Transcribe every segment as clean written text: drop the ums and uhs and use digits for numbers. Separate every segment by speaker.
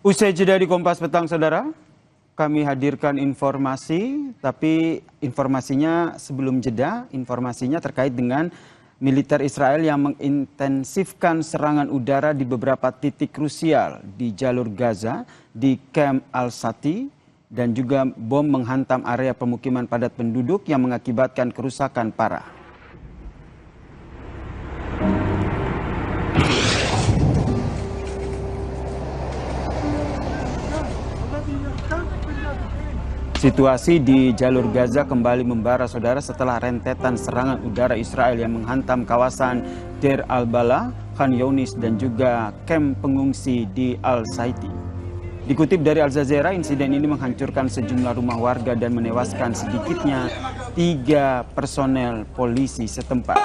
Speaker 1: Usai jeda di Kompas Petang, Saudara, kami hadirkan informasi, tapi informasinya sebelum jeda, informasinya terkait dengan militer Israel yang mengintensifkan serangan udara di beberapa titik krusial di jalur Gaza, di Camp Al-Shati, dan juga bom menghantam area pemukiman padat penduduk yang mengakibatkan kerusakan parah. Situasi di jalur Gaza kembali membara, Saudara, setelah rentetan serangan udara Israel yang menghantam kawasan Deir al-Balah, Khan Younis, dan juga kamp pengungsi di Al-Shati. Dikutip dari Al Jazeera, insiden ini menghancurkan sejumlah rumah warga dan menewaskan sedikitnya 3 personel polisi setempat.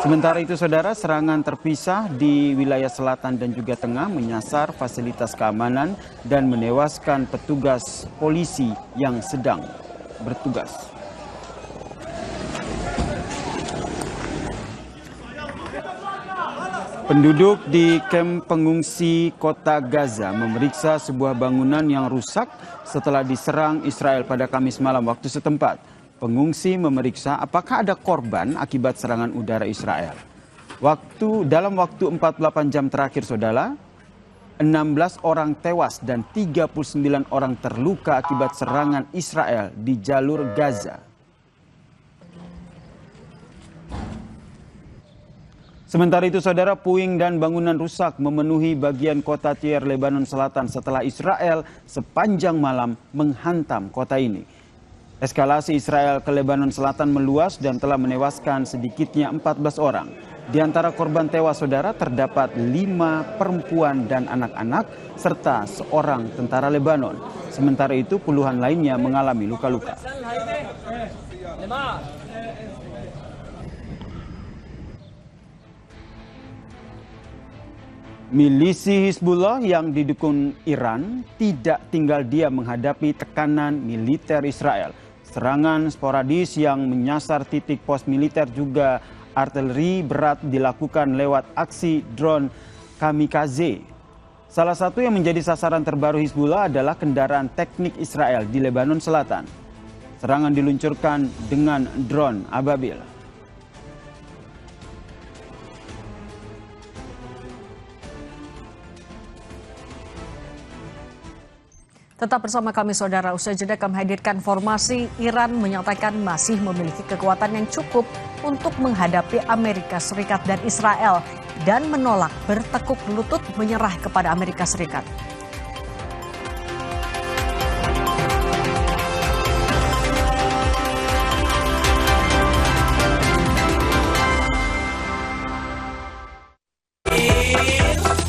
Speaker 1: Sementara itu, Saudara, serangan terpisah di wilayah selatan dan juga tengah menyasar fasilitas keamanan dan menewaskan petugas polisi yang sedang bertugas. Penduduk di kamp pengungsi kota Gaza memeriksa sebuah bangunan yang rusak setelah diserang Israel pada Kamis malam waktu setempat. Pengungsi memeriksa apakah ada korban akibat serangan udara Israel. Dalam waktu 48 jam terakhir, Saudara, 16 orang tewas dan 39 orang terluka akibat serangan Israel di jalur Gaza. Sementara itu, Saudara, puing dan bangunan rusak memenuhi bagian kota Tyre, Lebanon Selatan setelah Israel sepanjang malam menghantam kota ini. Eskalasi Israel ke Lebanon Selatan meluas dan telah menewaskan sedikitnya 14 orang. Di antara korban tewas, Saudara, terdapat 5 perempuan dan anak-anak serta seorang tentara Lebanon. Sementara itu puluhan lainnya mengalami luka-luka. Milisi Hizbullah yang didukung Iran tidak tinggal diam menghadapi tekanan militer Israel. Serangan sporadis yang menyasar titik pos militer juga artileri berat dilakukan lewat aksi drone kamikaze. Salah satu yang menjadi sasaran terbaru Hizbullah adalah kendaraan teknik Israel di Lebanon Selatan. Serangan diluncurkan dengan drone Ababil.
Speaker 2: Tetap bersama kami, Saudara. Usai jeda kami hadirkan informasi Iran menyatakan masih memiliki kekuatan yang cukup untuk menghadapi Amerika Serikat dan Israel dan menolak bertekuk lutut menyerah kepada Amerika Serikat.